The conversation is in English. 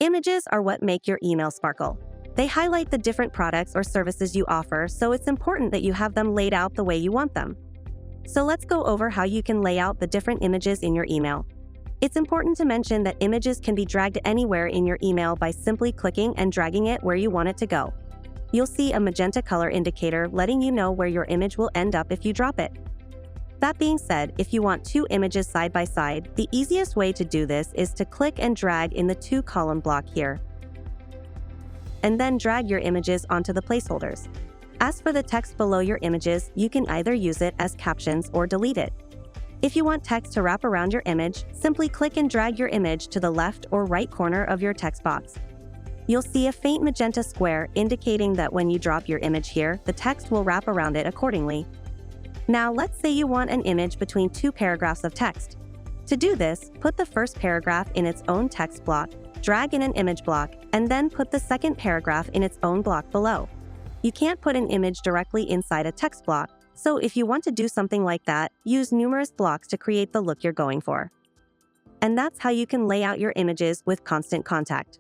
Images are what make your email sparkle. They highlight the different products or services you offer, so it's important that you have them laid out the way you want them. So let's go over how you can lay out the different images in your email. It's important to mention that images can be dragged anywhere in your email by simply clicking and dragging it where you want it to go. You'll see a magenta color indicator letting you know where your image will end up if you drop it. That being said, if you want two images side by side, the easiest way to do this is to click and drag in the two-column block here, and then drag your images onto the placeholders. As for the text below your images, you can either use it as captions or delete it. If you want text to wrap around your image, simply click and drag your image to the left or right corner of your text box. You'll see a faint magenta square indicating that when you drop your image here, the text will wrap around it accordingly. Now let's say you want an image between two paragraphs of text. To do this, put the first paragraph in its own text block, drag in an image block, and then put the second paragraph in its own block below. You can't put an image directly inside a text block, so if you want to do something like that, use numerous blocks to create the look you're going for. And that's how you can lay out your images with Constant Contact.